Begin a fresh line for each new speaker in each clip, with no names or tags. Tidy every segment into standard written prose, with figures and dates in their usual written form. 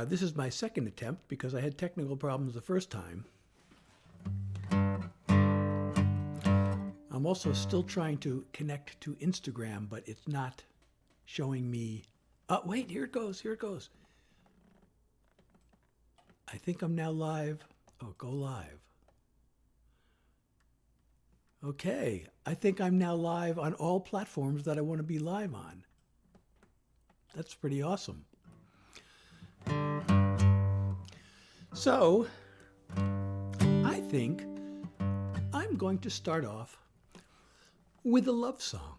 This is my second attempt because I had technical problems the first time. I'm also still trying to connect to Instagram, but it's not showing me. Oh, wait, here it goes. I think I'm now live. Oh, go live. Okay, I think I'm now live on all platforms that I want to be live on. That's pretty awesome. So, I think I'm going to start off with a love song.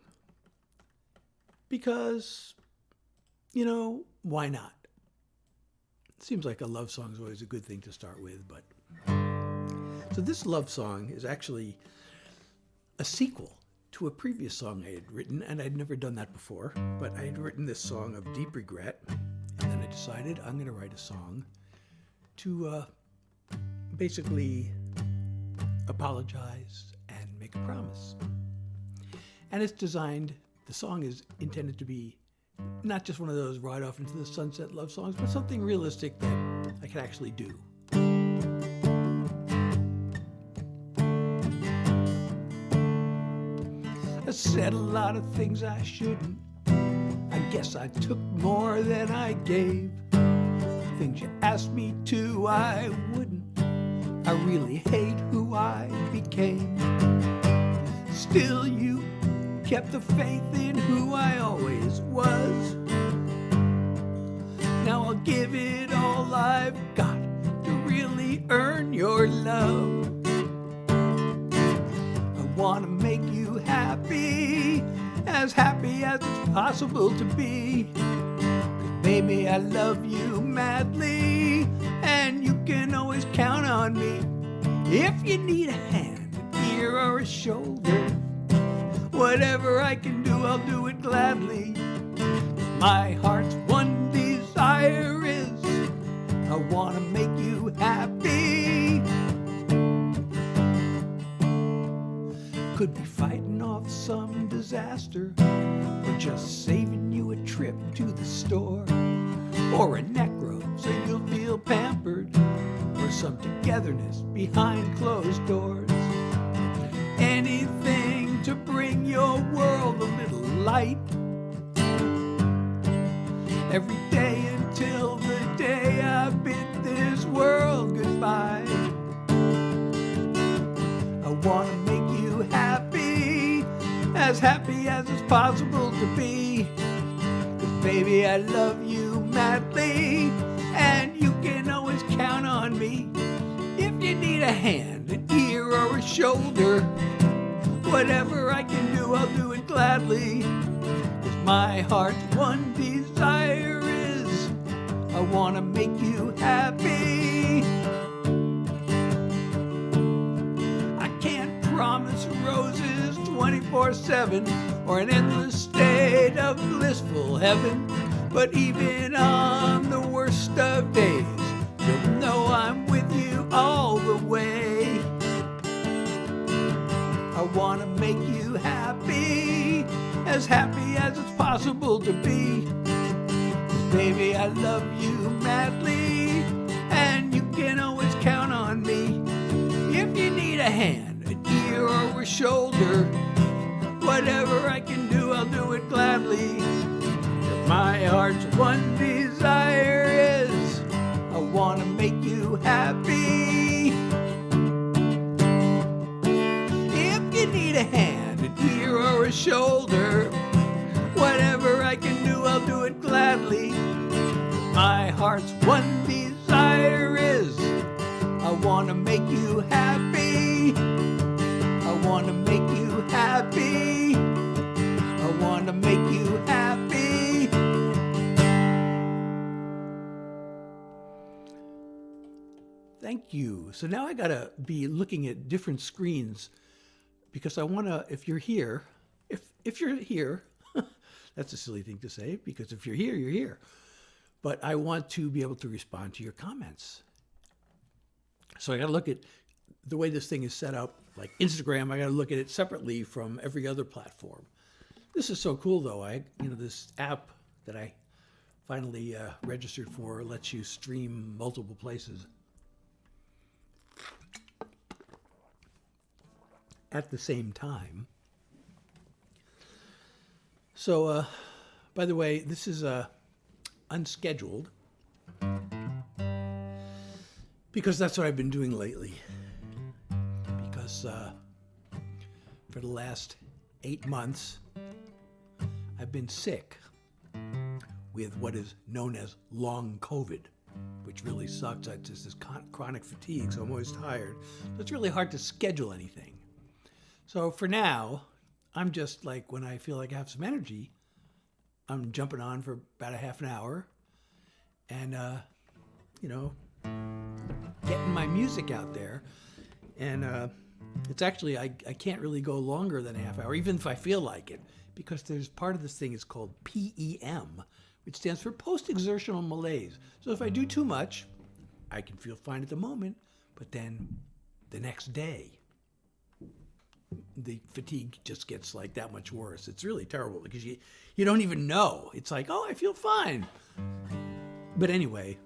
Because, why not? It seems like a love song is always a good thing to start with, but... So this love song is actually a sequel to a previous song I had written, and I'd never done that before, but I had written this song of deep regret, and then I decided I'm going to write a song to basically apologize and make a promise. And it's designed, the song is intended to be not just one of those ride off into the sunset love songs, but something realistic that I can actually do. I said a lot of things I shouldn't. I guess I took more than I gave. Things you asked me to, I wouldn't. I really hate who I became. Still, you kept the faith in who I always was. Now I'll give it all I've got to really earn your love. I want to make you happy as it's possible to be. 'Cause baby, I love you madly, and you can always count on me. If you need a hand, an ear, or a shoulder, whatever I can do, I'll do it gladly. My heart's one desire is I want to make you happy. Could be fighting off some disaster, or just saving you a trip to the store, or a neck rub so you'll feel pampered, or some togetherness behind closed doors. Anything to bring your world a little light. Every day until the day I bid this world goodbye. I want to make you happy as it's possible to be. 'Cause baby, I love you madly, and you can always count on me. If you need a hand, an ear, or a shoulder, whatever I can do, I'll do it gladly. 'Cause my heart's one desire is I want to make you happy. I can't promise roses 24/7 or an endless state of blissful heaven, but even on the worst of days, you'll know I'm with you all the way. I want to make you happy as it's possible to be. 'Cause baby, I love you madly, and you can always count on me. If you need a hand, an ear, or a shoulder, whatever I can do, I'll do it gladly. 'Cause my heart's one desire is I want to make you happy. Need a hand, an ear, or a shoulder, whatever I can do, I'll do it gladly. My heart's one desire is I want to make you happy. I want to make you happy. I want to make you happy. Thank you. So now I gotta be looking at different screens, because I want to, if you're here, if you're here, that's a silly thing to say, because if you're here, you're here. But I want to be able to respond to your comments. So I got to look at the way this thing is set up, like Instagram, I got to look at it separately from every other platform. This is so cool, though. This app that I finally registered for lets you stream multiple places at the same time. So, by the way, this is unscheduled because that's what I've been doing lately. Because for the last 8 months, I've been sick with what is known as long COVID, which really sucks. It's just this chronic fatigue, so I'm always tired. So it's really hard to schedule anything. So for now, I'm just like, when I feel like I have some energy, I'm jumping on for about a half an hour and, getting my music out there. And it's actually, I can't really go longer than a half hour, even if I feel like it, because there's part of this thing is called PEM, which stands for post-exertional malaise. So if I do too much, I can feel fine at the moment, but then the next day, the fatigue just gets like that much worse. It's really terrible because you don't even know. It's like, oh, I feel fine. But anyway,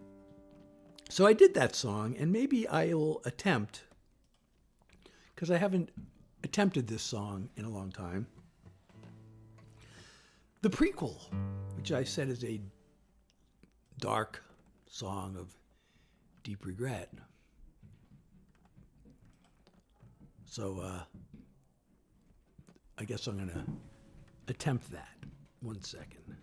so I did that song, and maybe I will attempt, because I haven't attempted this song in a long time, the prequel, which I said is a dark song of deep regret. So I guess I'm going to attempt that. 1 second.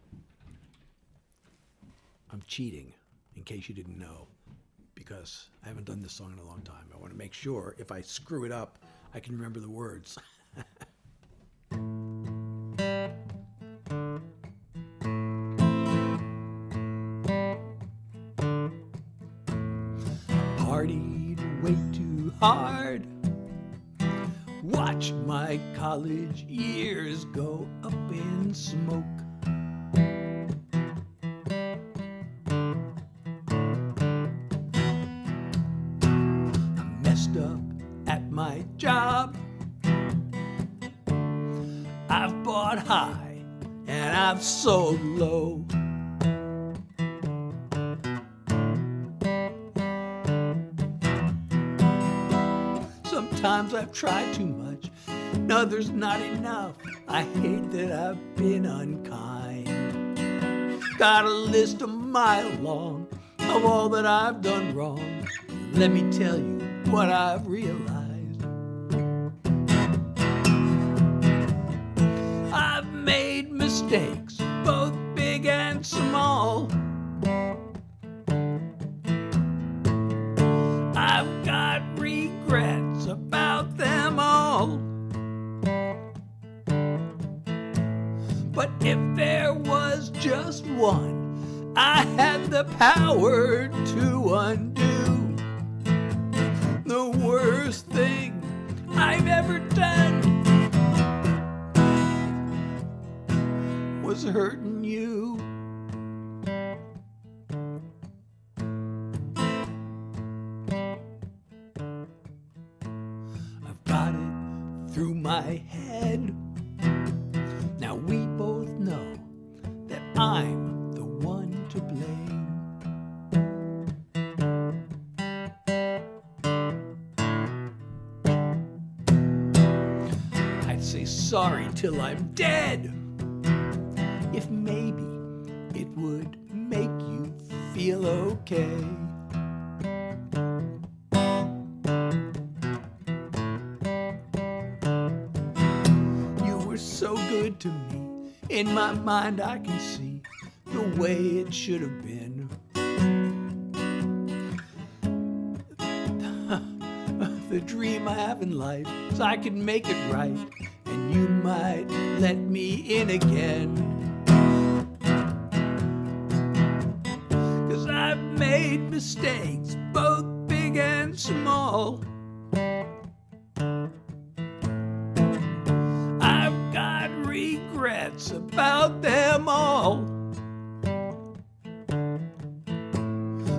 I'm cheating, in case you didn't know, because I haven't done this song in a long time. I want to make sure if I screw it up, I can remember the words. Partied way too hard. Watched my college years go up in smoke. I messed up at my job. I've bought high and I've sold low. Sometimes I've tried too much, and others not enough. I hate that I've been unkind. Got a list a mile long of all that I've done wrong. Let me tell you what I've realized. I've made mistakes, both big and small. I've got regrets about them all. But if there was just one, I had the power to undo. The worst thing I've ever done was hurting you. I've got it through my head. Now we both know that I'm the one to blame. I'd say sorry till I'm dead, if maybe it would make you feel okay. You were so good to me. In my mind I can see the way it should have been. The dream I have in life is I can make it right, and you might let me in again. 'Cause I've made mistakes, both big and small. I've got regrets about them all.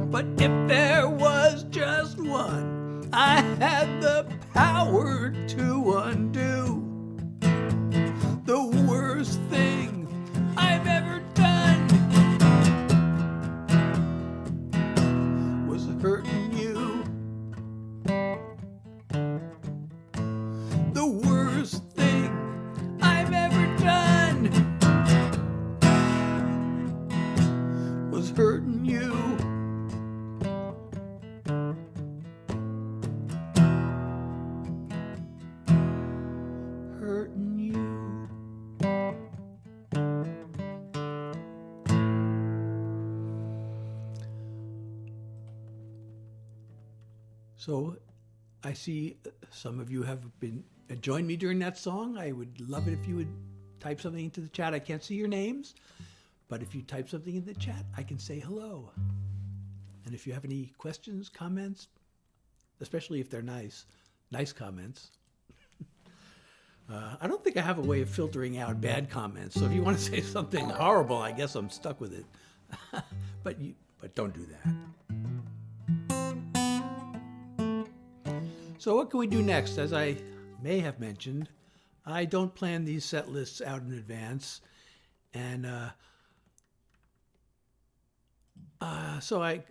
But if there was just one, I had the power to undo. The worst thing I've ever done hurting you. Hurting you. So I see some of you have been joined me during that song. I would love it if you would type something into the chat. I can't see your names, but if you type something in the chat, I can say hello. And if you have any questions, comments, especially if they're nice comments. I don't think I have a way of filtering out bad comments. So if you want to say something horrible, I guess I'm stuck with it. but don't do that. So what can we do next? As I may have mentioned, I don't plan these set lists out in advance. And so I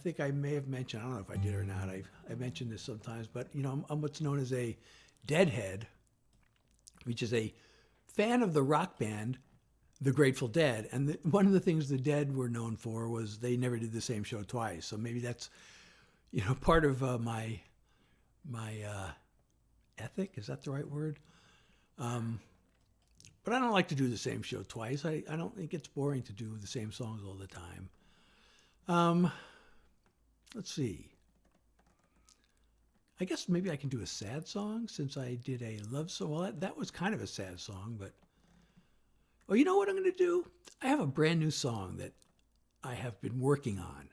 think I may have mentioned, I don't know if I did or not, I mentioned this sometimes, but I'm what's known as a deadhead, which is a fan of the rock band, the Grateful Dead. And one of the things the Dead were known for was they never did the same show twice. So maybe that's, part of my ethic. Is that the right word? But I don't like to do the same show twice. I don't think it's boring to do the same songs all the time. Let's see. I guess maybe I can do a sad song since I did a love song. Well, that was kind of a sad song, but... Well, you know what I'm going to do? I have a brand new song that I have been working on.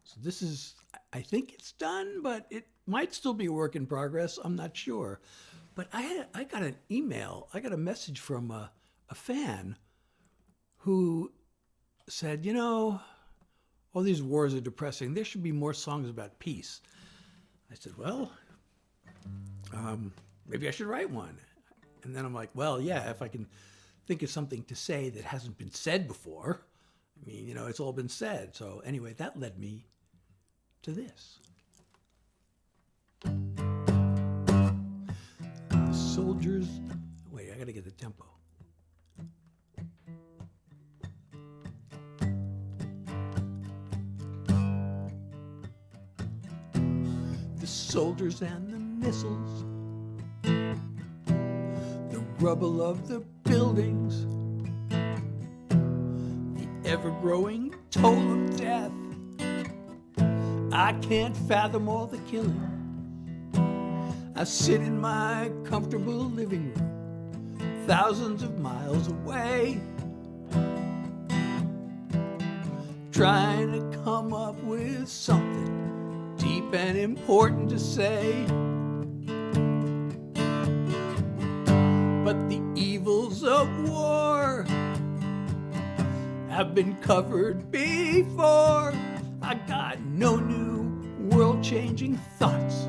So this is, I think it's done, but it might still be a work in progress. I'm not sure. But I got an email. I got a message from a fan who said, all these wars are depressing. There should be more songs about peace. I said, well, maybe I should write one. And then I'm like, well, yeah, if I can think of something to say that hasn't been said before. I mean, it's all been said. So anyway, that led me to this. The soldiers, wait, I gotta get the tempo. The soldiers and the missiles, the rubble of the buildings, the ever-growing toll of death. I can't fathom all the killing. I sit in my comfortable living room, thousands of miles away, trying to come up with something deep and important to say. But the evils of war have been covered before. I got no new world-changing thoughts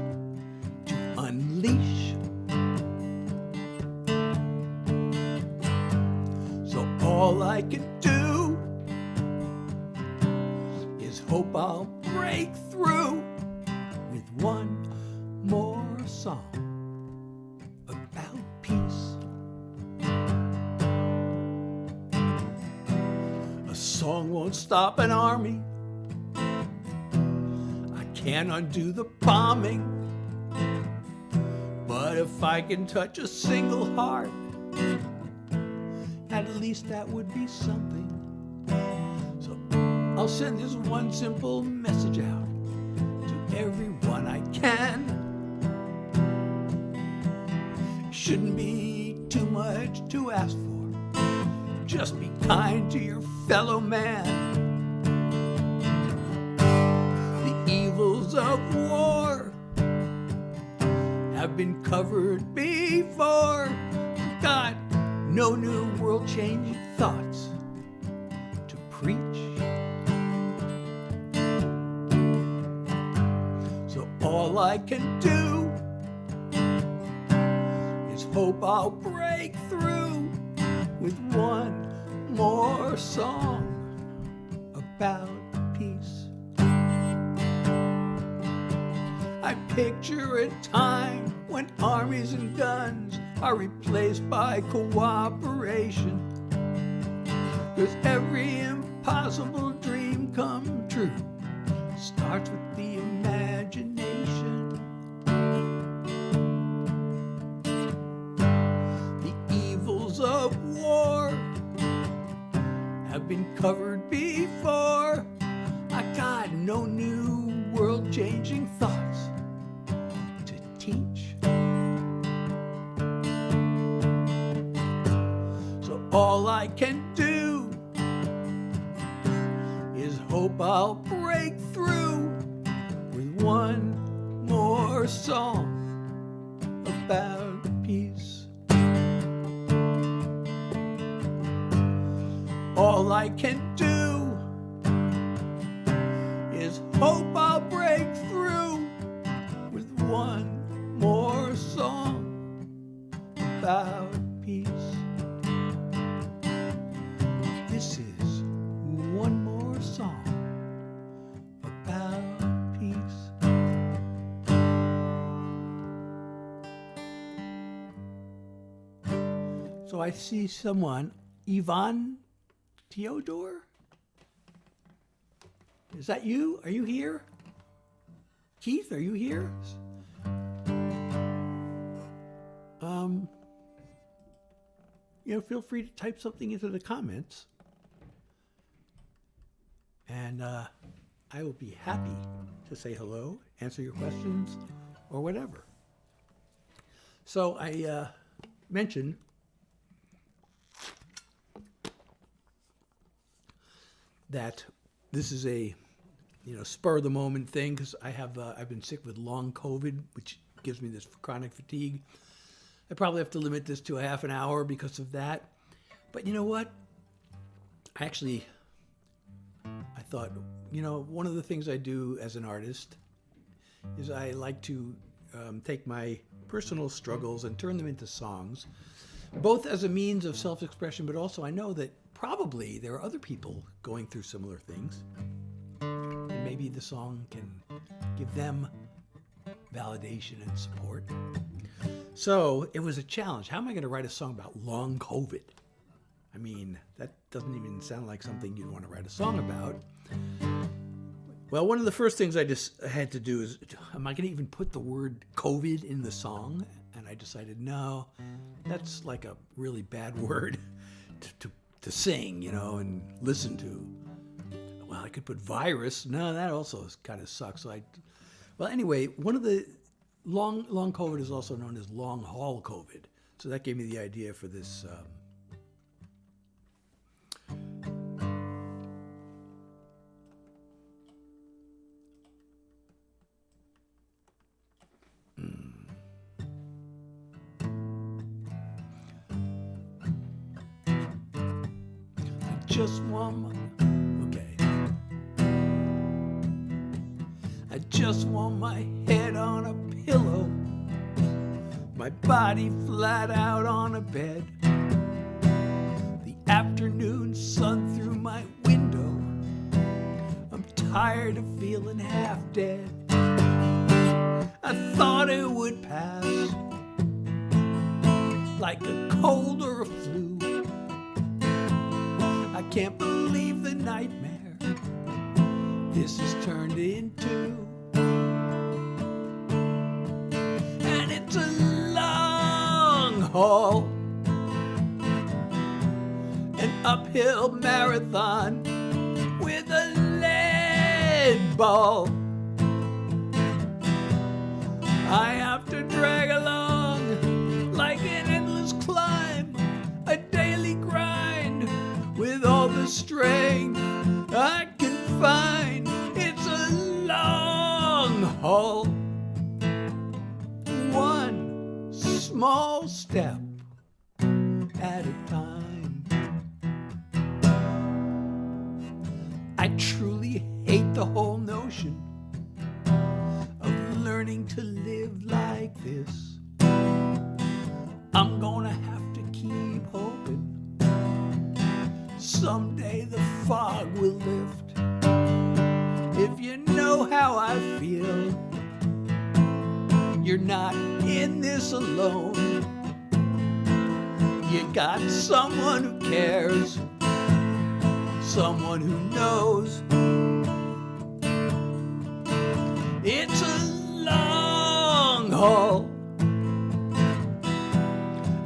to unleash. So all I can do is hope I'll break through with one more song about peace. A song won't stop an army. I can't undo the bombing. But if I can touch a single heart, at least that would be something. So I'll send this one simple message out to everyone I can. Shouldn't be too much to ask for. Just be kind to your fellow man. The evils of war have been covered before. Got no new world-changing thoughts to preach. So all I can do is hope I'll break through with one more song about peace. I picture a time when armies and guns are replaced by cooperation. 'Cause every impossible dream come true starts with the imagination. The evils of war have been covered before. I got no new world-changing thoughts to teach. So all I can do is hope I'll break through with one more song about peace. All I can do is hope I'll break through with one more song about peace. This is one more song about peace. So I see someone, Yvonne Theodore? Is that you? Are you here? Keith, are you here? Feel free to type something into the comments. And I will be happy to say hello, answer your questions, or whatever. So I mentioned that this is a spur of the moment thing because I've been sick with long COVID, which gives me this chronic fatigue. I probably have to limit this to a half an hour because of that. But you know what? I thought, one of the things I do as an artist is I like to take my personal struggles and turn them into songs, both as a means of self-expression, but also I know that probably there are other people going through similar things. And maybe the song can give them validation and support. So it was a challenge. How am I going to write a song about long COVID? I mean, that doesn't even sound like something you'd want to write a song about. Well, one of the first things I just had to do is, am I going to even put the word COVID in the song? And I decided, no, that's like a really bad word to sing, and listen to. Well, I could put virus. No, that also kind of sucks. Well, anyway, one of the long COVID is also known as long haul COVID. So that gave me the idea for this. I just want my head on a pillow, my body flat out on a bed, the afternoon sun through my window. I'm tired of feeling half dead. I thought it would pass like a cold or a flu. I can't believe the nightmare this has turned into. And it's a long haul, an uphill marathon with a lead ball. I have to drag along like an endless climb, a daily grind with all the strength I can find. It's a long haul, one small step at a time. I truly hate the whole notion of learning to live like this. I'm gonna have to keep hoping someday the fog will lift. If you know how I feel, you're not in this alone. You got someone who cares, someone who knows. haul.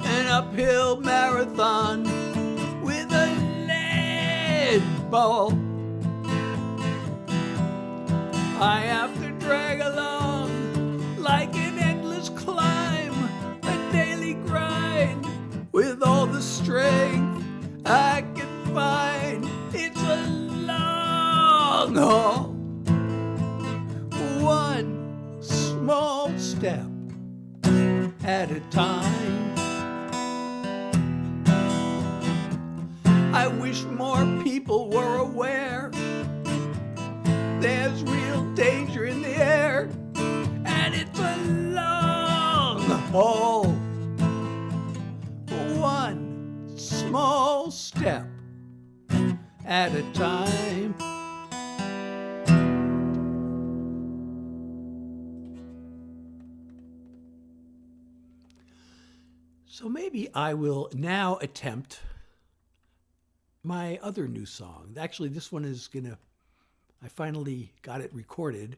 An uphill marathon with a lead ball. I have to drag along like an endless climb, a daily grind with all the strength I can find. It's a long haul, one small step at a time. I wish more people were aware there's real danger in the air, and it's a long haul, one small step at a time. So maybe I will now attempt my other new song. Actually, this one is I finally got it recorded,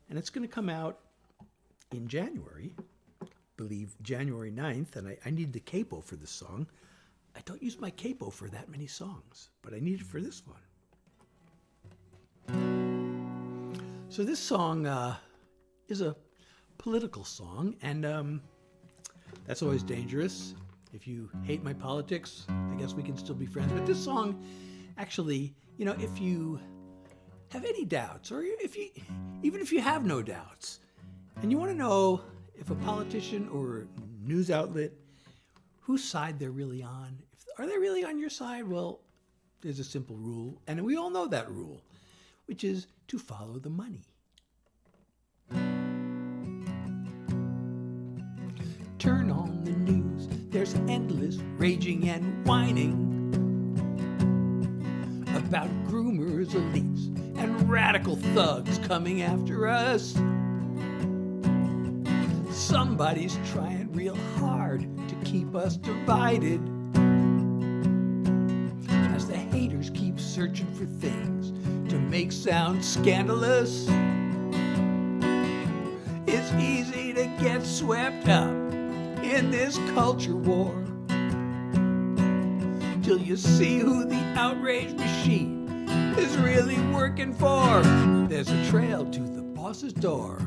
and it's gonna come out in January, I believe January 9th, and I need the capo for this song. I don't use my capo for that many songs, but I need it for this one. So this song is a political song, and that's always dangerous. If you hate my politics, I guess we can still be friends. But this song, actually, if you have any doubts, or even if you have no doubts, and you want to know if a politician or news outlet, whose side they're really on, are they really on your side? Well, there's a simple rule, and we all know that rule, which is to follow the money. Turn on the news, there's endless raging and whining about groomers, elites, and radical thugs coming after us. Somebody's trying real hard to keep us divided, as the haters keep searching for things to make sound scandalous. It's easy to get swept up in this culture war, till you see who the outrage machine is really working for. There's a trail to the boss's door.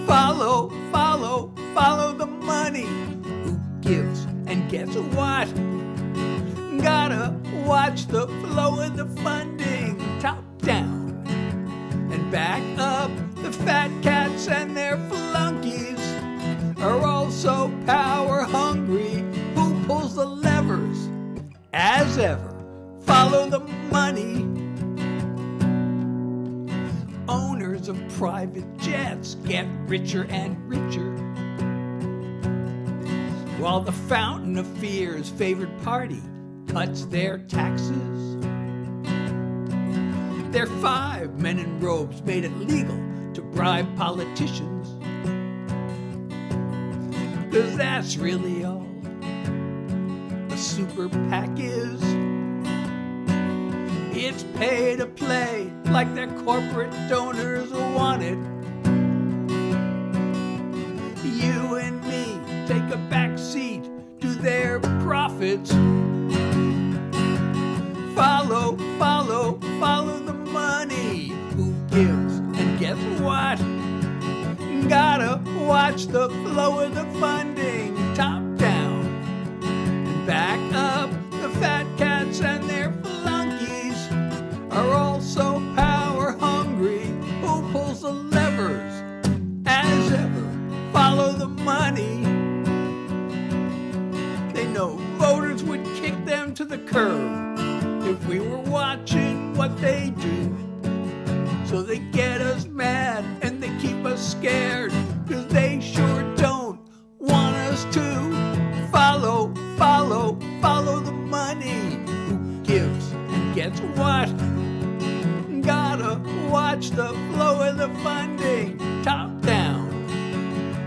Follow, follow, follow the money. Who gives and gets what? Gotta watch the flow of the funding, top down and back up. The fat cats and their flunkies are also power hungry. Who pulls the levers? As ever, follow the money. Owners of private jets get richer and richer, while the fountain of fear's favored party cuts their taxes. There are 5 men in robes made it legal to bribe politicians, 'cause that's really all a super PAC is. It's pay to play like their corporate donors want it. You and me take a back seat to their profits. Follow, follow, follow the money. Who gives and gets what? Gotta watch the flow of the funding, top down and back up. The fat cats and their flunkies are also power hungry. Who pulls the levers? As ever, follow the money. They know voters would kick them to the curb if we were watching what they do. So they get us mad and they keep us scared, 'cause they sure don't want us to follow, follow, follow the money. Who gives and gets what? Gotta watch the flow of the funding, top down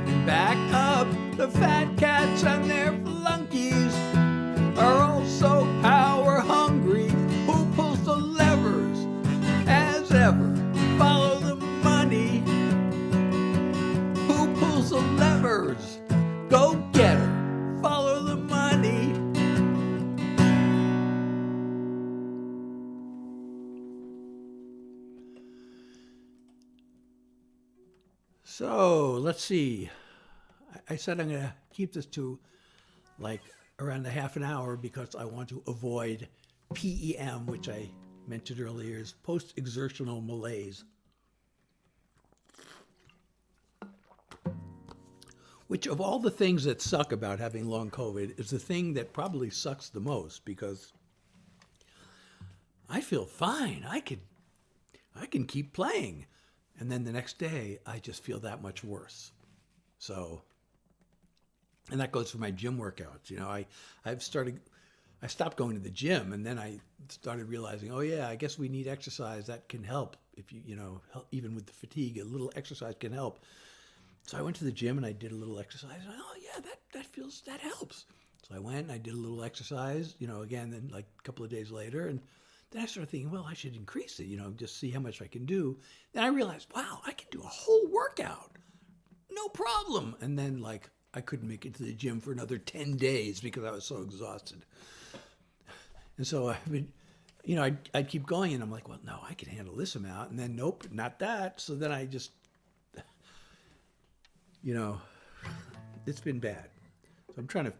and back up. The fat cats and their flunkies are also power hungry. Who pulls the levers? As ever, follow the money. Who So let's see. I said I'm going to keep this to like around a half an hour because I want to avoid PEM, which I mentioned earlier, is post-exertional malaise, which of all the things that suck about having long COVID is the thing that probably sucks the most because I feel fine. I can keep playing. And then the next day, I just feel that much worse. So, and that goes for my gym workouts. You know, I stopped going to the gym, and then I started realizing, oh yeah, I guess we need exercise. That can help. If you know, help, even with the fatigue, a little exercise can help. So I went to the gym and I did a little exercise. And oh yeah, that helps. So I went and I did a little exercise, you know, again, then like a couple of days later, and then I started thinking, well, I should increase it, you know, just see how much I can do. Then I realized, wow, I can do a whole workout, no problem. And then like I couldn't make it to the gym for another 10 days because I was so exhausted. And so I would, you know, I'd keep going, and I'm like, well, no, I can handle this amount. And then nope, not that. So then I just, you know, it's been bad. So I'm trying to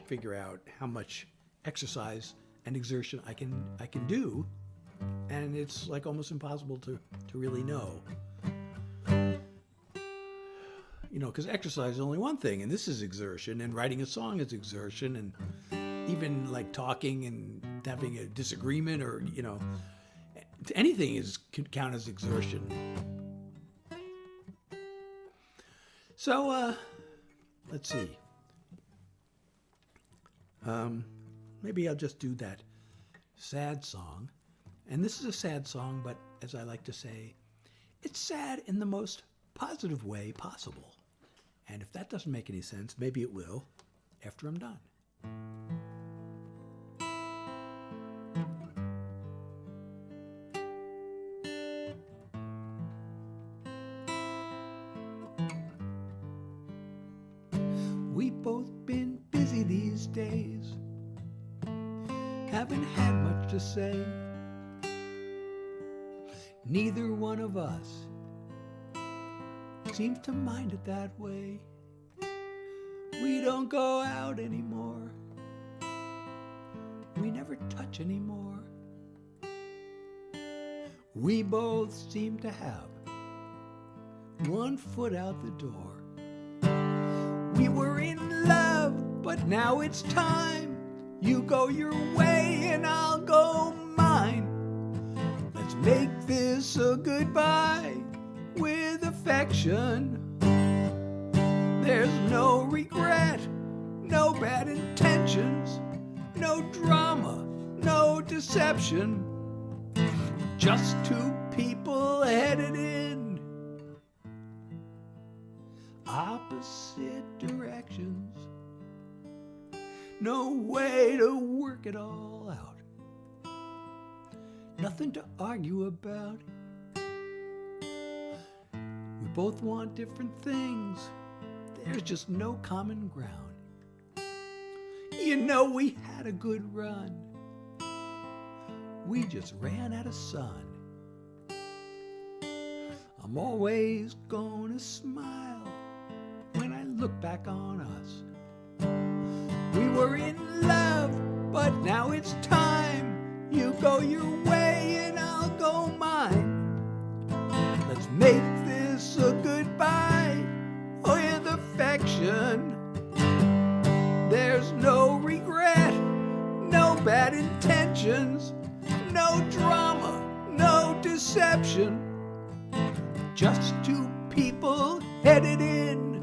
figure out how much exercise and exertion I can do, and it's like almost impossible to really know. You know, because exercise is only one thing, and this is exertion, and writing a song is exertion, and even like talking and having a disagreement, or you know, anything can count as exertion. So let's see. Maybe I'll just do that sad song. And this is a sad song, but as I like to say, it's sad in the most positive way possible. And if that doesn't make any sense, maybe it will after I'm done. We've both been busy these days, haven't had much to say. Neither one of us seems to mind it that way. We don't go out anymore. We never touch anymore. We both seem to have one foot out the door. We were in love, but now it's time. You go your way and I'll go mine. Let's make this a goodbye with affection. There's no regret, no bad intentions, no drama, no deception. Just two people headed in opposite directions. No way to work it all out. Nothing to argue about. We both want different things. There's just no common ground. You know we had a good run. We just ran out of sun. I'm always gonna smile when I look back on us. We were in love, but now it's time. You go your way and I'll go mine. Let's make this a goodbye with affection. There's no regret, no bad intentions, no drama, no deception. Just two people headed in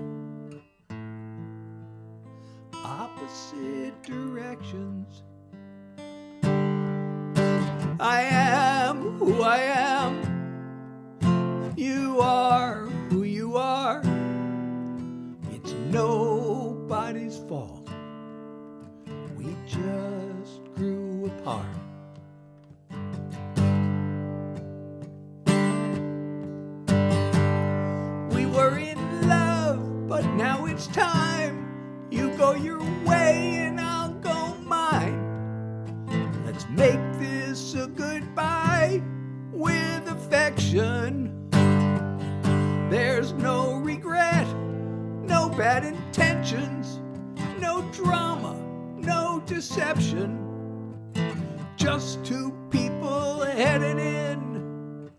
opposite directions. I am who I am. You are who you are. It's nobody's fault. We just grew apart. We were in love, but now it's time. You go your way and I'll go mine. Let's make this a goodbye with affection. There's no regret, no bad intentions, no drama, no deception. Just two people headed in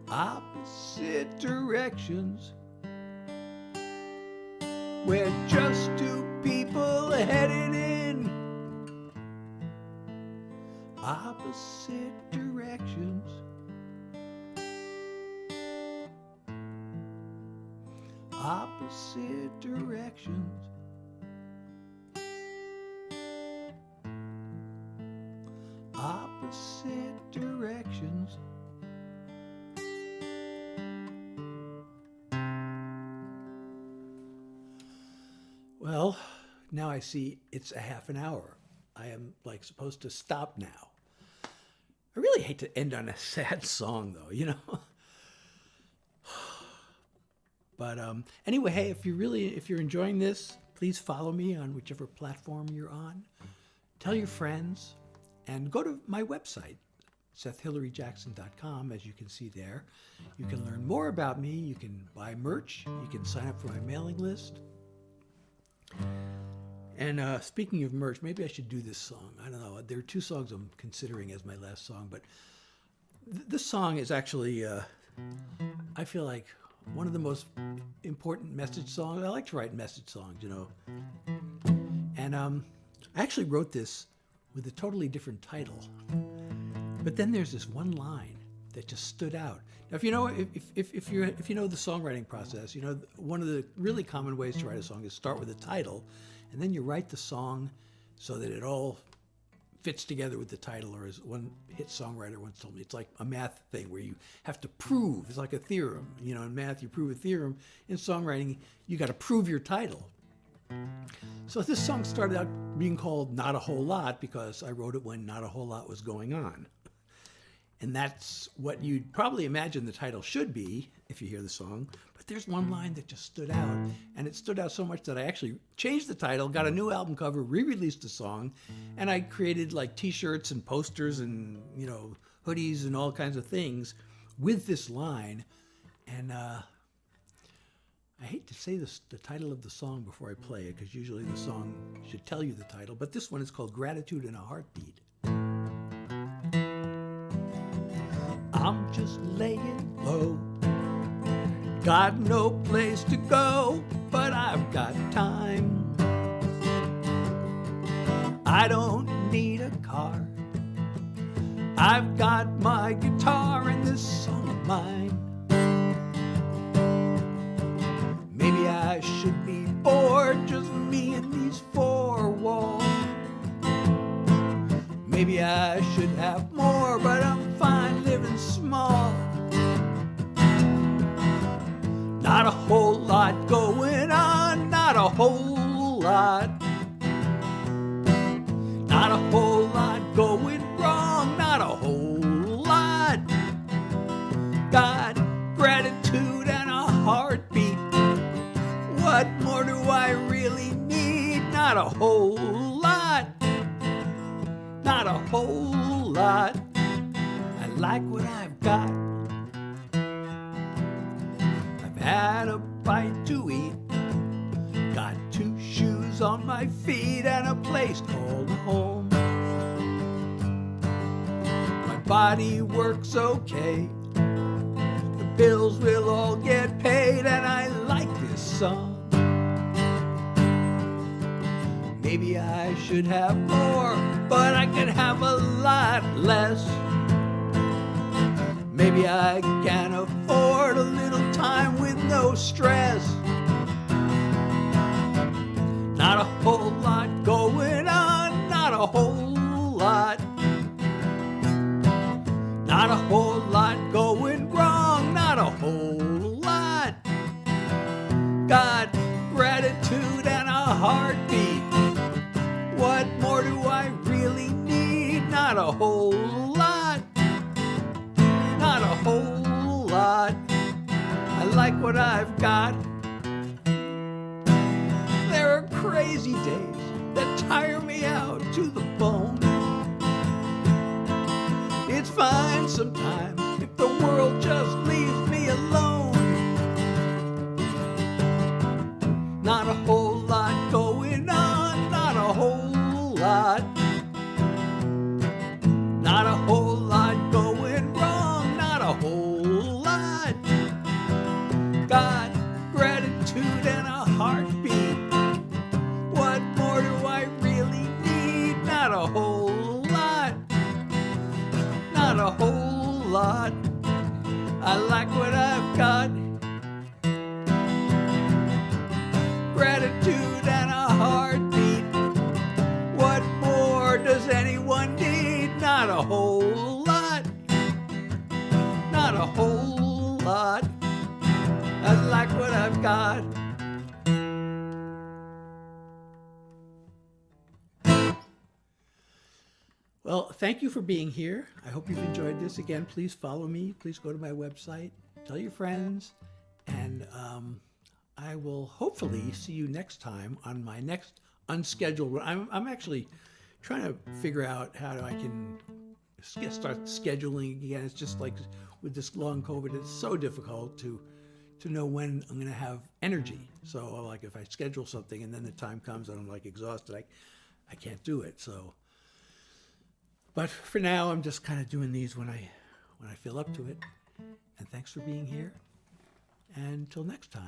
opposite directions. We're just two people headed in opposite directions. Opposite directions. Opposite directions. Well, now I see it's a half an hour. I am supposed to stop now. I really hate to end on a sad song though, you know? But anyway, hey, if you're enjoying this, please follow me on whichever platform you're on. Tell your friends and go to my website, SethHilaryJackson.com, as you can see there. You can learn more about me. You can buy merch. You can sign up for my mailing list. And speaking of merch, maybe I should do this song. I don't know. There are two songs I'm considering as my last song, but this song is actually, I feel like, one of the most important message songs. I like to write message songs, you know. And I actually wrote this with a totally different title. But then there's this one line that just stood out. Now, if you know the songwriting process, you know one of the really common ways to write a song is start with a title, and then you write the song so that it all fits together with the title. Or as one hit songwriter once told me, it's like a math thing where you have to prove. It's like a theorem. You know, in math you prove a theorem. In songwriting, you got to prove your title. So this song started out being called Not a Whole Lot because I wrote it when not a whole lot was going on. And that's what you'd probably imagine the title should be if you hear the song. But there's one line that just stood out. And it stood out so much that I actually changed the title, got a new album cover, re-released the song, and I created like t-shirts and posters and, you know, hoodies and all kinds of things with this line. And I hate to say the title of the song before I play it, because usually the song should tell you the title. But this one is called Gratitude in a Heartbeat. I'm just laying low, got no place to go, but I've got time. I don't need a car, I've got my guitar and this song of mine. Maybe I should be bored, just me and these four walls. Maybe I should have more, but I'm fine living small. Not a whole lot going on, not a whole lot. Not a whole lot going wrong, not a whole lot. Got gratitude and a heartbeat. What more do I really need? Not a whole lot. Not a whole lot. I like what I've got. I've had a bite to eat, got 2 shoes on my feet and a place called home. My body works okay, the bills will all get paid, and I like this song. Maybe I should have more, but I could have a lot less. Maybe I can afford a little time with no stress. Not a whole lot going on, not a whole lot. Not a whole lot going wrong, not a whole lot. Got gratitude and a heartbeat. What more do I really need? Not a whole lot. Not a whole lot. I like what I've got. There are crazy days that tire me out to the bone. It's fine sometimes if the world just leaves me alone. lot. I like what I've got. Gratitude and a heartbeat. What more does anyone need? Not a whole lot. Not a whole lot. I like what I've got. Well, thank you for being here. I hope you've enjoyed this. Again, please follow me. Please go to my website. Tell your friends. And I will hopefully see you next time on my next unscheduled. I'm actually trying to figure out how I can start scheduling again. It's just like with this long COVID, it's so difficult to know when I'm going to have energy. So like if I schedule something and then the time comes and I'm like exhausted, I can't do it. So, but for now, I'm just kind of doing these when I feel up to it. And thanks for being here. And until next time.